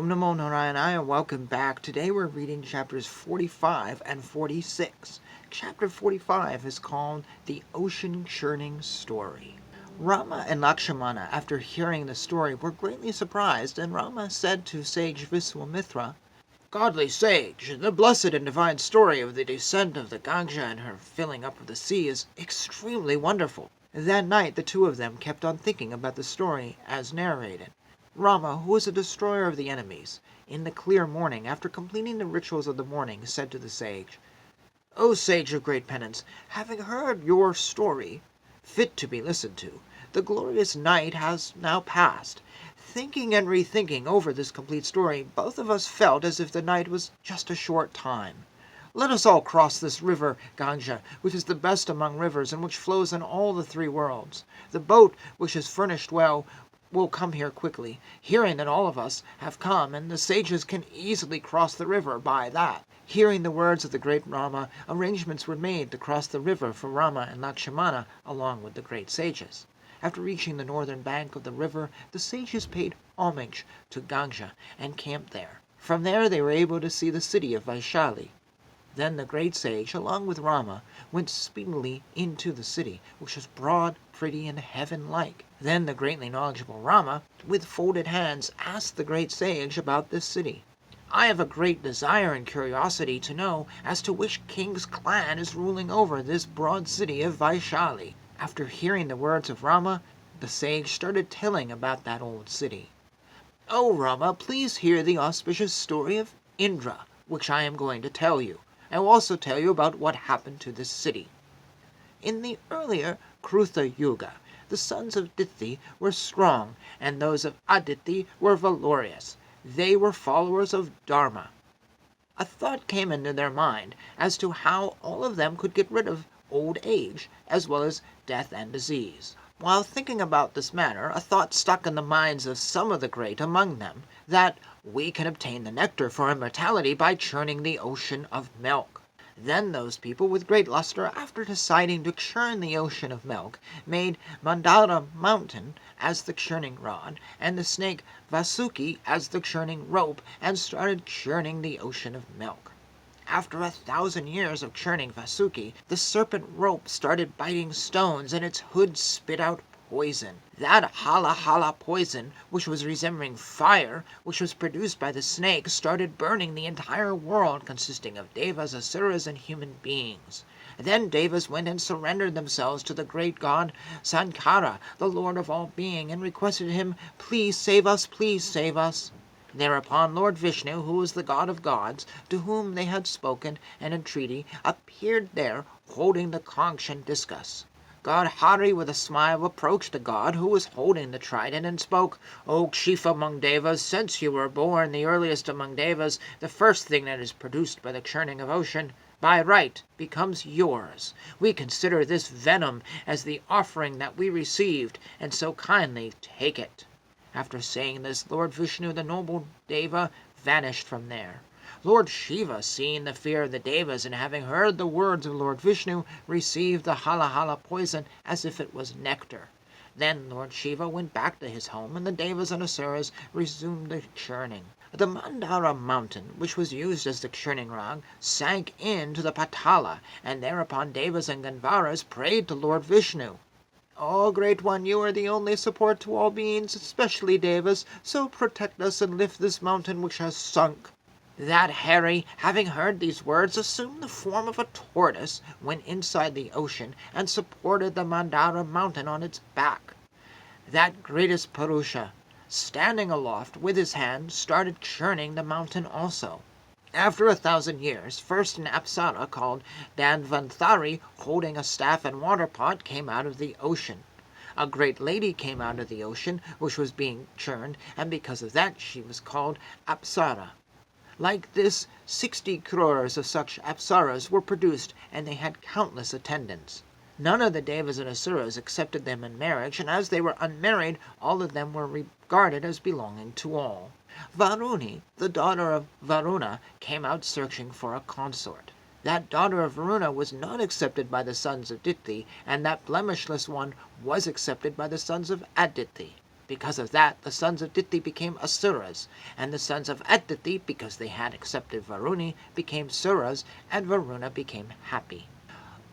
Om Namo Narayana, welcome back. Today we're reading chapters 45 and 46. Chapter 45 is called The Ocean Churning Story. Rama and Lakshmana, after hearing the story, were greatly surprised, and Rama said to Sage Viswamitra, "Godly sage, the blessed and divine story of the descent of the Ganga and her filling up of the sea is extremely wonderful." That night the two of them kept on thinking about the story as narrated. Rama, who was a destroyer of the enemies, in the clear morning, after completing the rituals of the morning, said to the sage, "O sage of great penance, having heard your story, fit to be listened to, the glorious night has now passed. Thinking and rethinking over this complete story, both of us felt as if the night was just a short time. Let us all cross this river Ganga, which is the best among rivers and which flows in all the three worlds. The boat, which is furnished well, will come here quickly, hearing that all of us have come, and the sages can easily cross the river by that." Hearing the words of the great Rama, arrangements were made to cross the river for Rama and Lakshmana along with the great sages. After reaching the northern bank of the river, the sages paid homage to Ganga and camped there. From there they were able to see the city of Vaishali. Then the great sage, along with Rama, went speedily into the city, which was broad, pretty, and heaven-like. Then the greatly knowledgeable Rama, with folded hands, asked the great sage about this city. "I have a great desire and curiosity to know as to which king's clan is ruling over this broad city of Vaishali." After hearing the words of Rama, the sage started telling about that old city. "O Rama, please hear the auspicious story of Indra, which I am going to tell you. I will also tell you about what happened to this city. In the earlier Krutha Yuga, the sons of Dithi were strong, and those of Aditi were valorous. They were followers of Dharma. A thought came into their mind as to how all of them could get rid of old age, as well as death and disease. While thinking about this matter, a thought stuck in the minds of some of the great among them, that we can obtain the nectar for immortality by churning the ocean of milk. Then those people with great luster, after deciding to churn the ocean of milk, made Mandara mountain as the churning rod, and the snake Vasuki as the churning rope, and started churning the ocean of milk. After 1,000 years of churning Vasuki, the serpent rope started biting stones, and its hood spit out poison. That hala poison, which was resembling fire, which was produced by the snake, started burning the entire world, consisting of devas, asuras, and human beings. Then devas went and surrendered themselves to the great god Sankara, the lord of all being, and requested him, "Please save us, please save us." Thereupon Lord Vishnu, who was the god of gods, to whom they had spoken and entreaty, appeared there, holding the conch and discus. God Hari, with a smile, approached the god, who was holding the trident, and spoke, "O chief among devas, since you were born the earliest among devas, the first thing that is produced by the churning of ocean, by right, becomes yours. We consider this venom as the offering that we received, and so kindly take it." After saying this, Lord Vishnu, the noble Deva, vanished from there. Lord Shiva, seeing the fear of the Devas, and having heard the words of Lord Vishnu, received the hala poison as if it was nectar. Then Lord Shiva went back to his home, and the Devas and Asuras resumed the churning. The Mandara mountain, which was used as the churning rod, sank into the Patala, and thereupon Devas and Gandharvas prayed to Lord Vishnu. "O Great One, you are the only support to all beings, especially Devas, so protect us and lift this mountain which has sunk." That Hari, having heard these words, assumed the form of a tortoise, went inside the ocean, and supported the Mandara mountain on its back. That greatest Purusha, standing aloft with his hand, started churning the mountain also. After 1,000 years, first an Apsara called Dhanvantari, holding a staff and water pot, came out of the ocean. A great lady came out of the ocean, which was being churned, and because of that she was called Apsara. Like this, 60 crores of such Apsaras were produced, and they had countless attendants. None of the Devas and Asuras accepted them in marriage, and as they were unmarried, all of them were regarded as belonging to all. Varuni, the daughter of Varuna, came out searching for a consort. That daughter of Varuna was not accepted by the sons of Dithi, and that blemishless one was accepted by the sons of Aditi. Because of that, the sons of Dithi became Asuras, and the sons of Aditi, because they had accepted Varuni, became Suras, and Varuna became happy.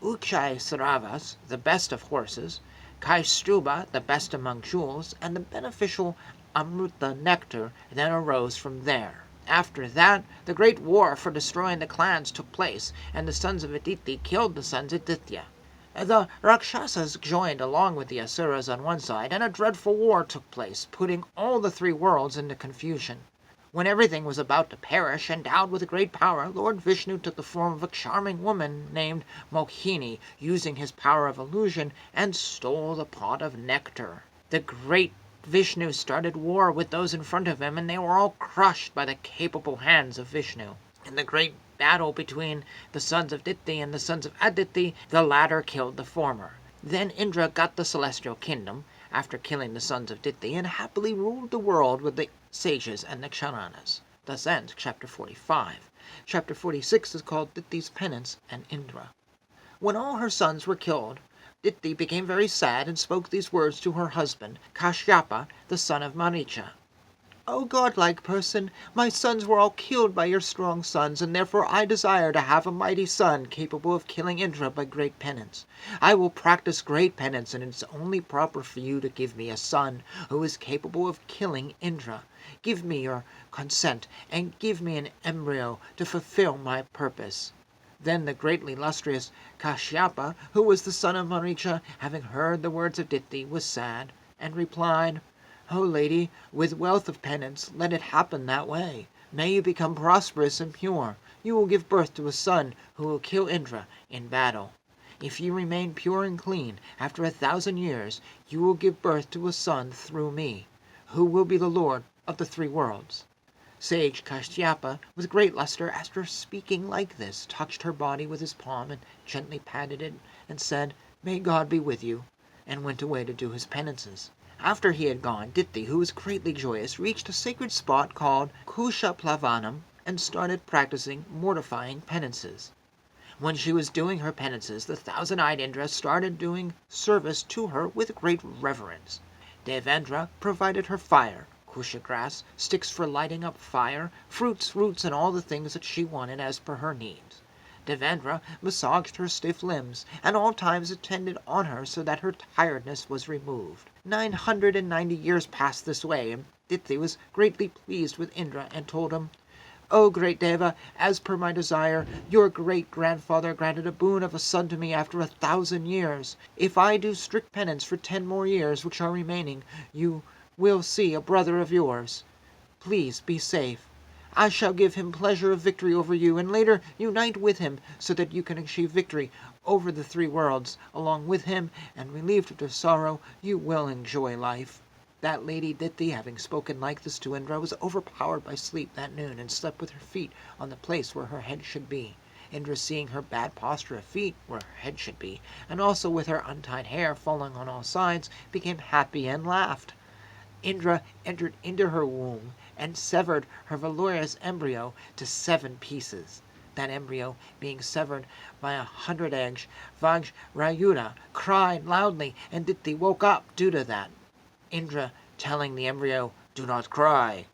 Uchai Saravas, the best of horses, Kaistuba, the best among jewels, and the beneficial Amruta nectar then arose from there. After that, the great war for destroying the clans took place, and the sons of Aditi killed the sons of Ditya. The Rakshasas joined along with the Asuras on one side, and a dreadful war took place, putting all the three worlds into confusion. When everything was about to perish, endowed with great power, Lord Vishnu took the form of a charming woman named Mohini, using his power of illusion, and stole the pot of nectar. The great Vishnu started war with those in front of him, and they were all crushed by the capable hands of Vishnu. In the great battle between the sons of Dithi and the sons of Aditi, the latter killed the former. Then Indra got the celestial kingdom, after killing the sons of Dithi, and happily ruled the world with the sages and the Charanas. Thus ends chapter 45. Chapter 46 is called Dithi's Penance and Indra. When all her sons were killed, Dithi became very sad and spoke these words to her husband, Kashyapa, the son of Maricha. O godlike person, my sons were all killed by your strong sons, and therefore I desire to have a mighty son capable of killing Indra by great penance. I will practice great penance, and it is only proper for you to give me a son who is capable of killing Indra. Give me your consent, and give me an embryo to fulfill my purpose. Then the greatly illustrious Kashyapa, who was the son of Maricha, having heard the words of Dithi, was sad, and replied, O lady, with wealth of penance, let it happen that way. May you become prosperous and pure. You will give birth to a son who will kill Indra in battle. If you remain pure and clean, after 1,000 years, you will give birth to a son through me, who will be the lord of the three worlds. Sage Kashyapa, with great luster, after speaking like this, touched her body with his palm and gently patted it, and said, May God be with you, and went away to do his penances. After he had gone, Dithi, who was greatly joyous, reached a sacred spot called Kushaplavanam and started practicing mortifying penances. When she was doing her penances, the thousand-eyed Indra started doing service to her with great reverence. Devendra provided her fire, kusha grass, sticks for lighting up fire, fruits, roots, and all the things that she wanted as per her needs. Devendra massaged her stiff limbs, and all times attended on her so that her tiredness was removed. 990 years passed this way, and Dithi was greatly pleased with Indra and told him, O great Deva, as per my desire, your great-grandfather granted a boon of a son to me after 1,000 years. If I do strict penance for 10 more years which are remaining, you will see a brother of yours. Please be safe. I shall give him pleasure of victory over you, and later unite with him, so that you can achieve victory over the three worlds. Along with him, and relieved of their sorrow, you will enjoy life. That lady Dithi, having spoken like this to Indra, was overpowered by sleep that noon, and slept with her feet on the place where her head should be. Indra, seeing her bad posture of feet where her head should be, and also with her untied hair falling on all sides, became happy and laughed. Indra entered into her womb and severed her valorous embryo to 7 pieces. That embryo, being severed by 100 eggs, Vajrayudha cried loudly, and Dithi woke up due to that. Indra telling the embryo, Do not cry.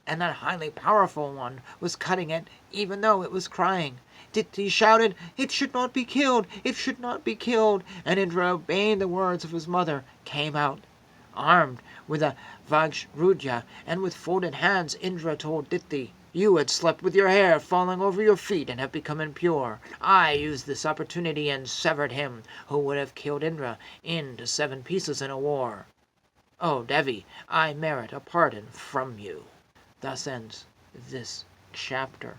And that highly powerful one was cutting it, even though it was crying. Dithi shouted, It should not be killed! It should not be killed! And Indra, obeying the words of his mother, came out. Armed with a Vajrayudha and with folded hands, Indra told Dithi, You had slept with your hair falling over your feet and have become impure. I used this opportunity and severed him who would have killed Indra into 7 pieces in a war. O Devi, I merit a pardon from you. Thus ends this chapter.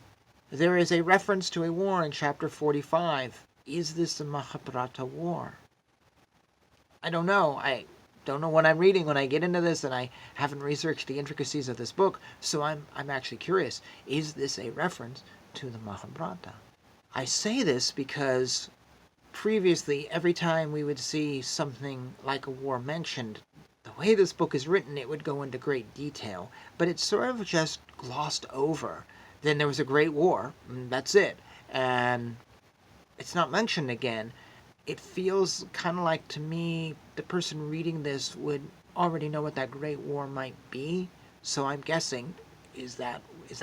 There is a reference to a war in chapter 45. Is this the Mahabharata war? I don't know. I don't know what I'm reading when I get into this, and I haven't researched the intricacies of this book, so I'm actually curious. Is this a reference to the Mahabharata? I say this because previously, every time we would see something like a war mentioned, the way this book is written, it would go into great detail, but it's sort of just glossed over. Then there was a great war, and that's it, and it's not mentioned again. It feels kind of like, to me, the person reading this would already know what that Great War might be. So I'm guessing, is that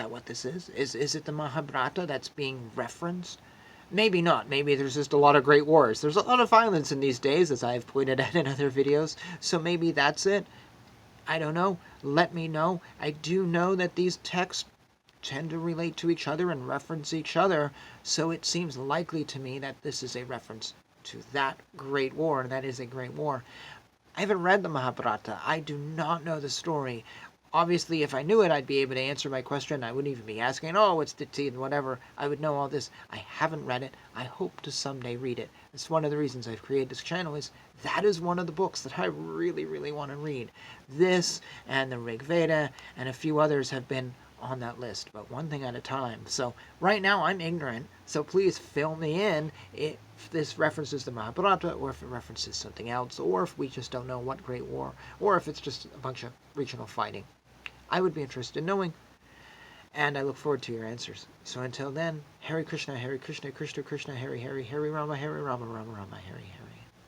what this is? Is it the Mahabharata that's being referenced? Maybe not. Maybe there's just a lot of great wars. There's a lot of violence in these days, as I've pointed out in other videos. So maybe that's it. I don't know. Let me know. I do know that these texts tend to relate to each other and reference each other, so it seems likely to me that this is a reference to that great war, and that is a great war. I haven't read the Mahabharata. I do not know the story. Obviously, if I knew it, I'd be able to answer my question. I wouldn't even be asking, oh, what's Dithi and whatever. I would know all this. I haven't read it. I hope to someday read it. It's one of the reasons I've created this channel, is that is one of the books that I really, really want to read. This and the Rig Veda and a few others have been on that list, but one thing at a time. So right now I'm ignorant, so please fill me in if this references the Mahabharata, or if it references something else, or if we just don't know what great war, or if it's just a bunch of regional fighting. I would be interested in knowing, and I look forward to your answers. So until then, Hare Krishna, Krishna Krishna, Hare Hare, Hare Rama, Rama Rama, Hare Hare.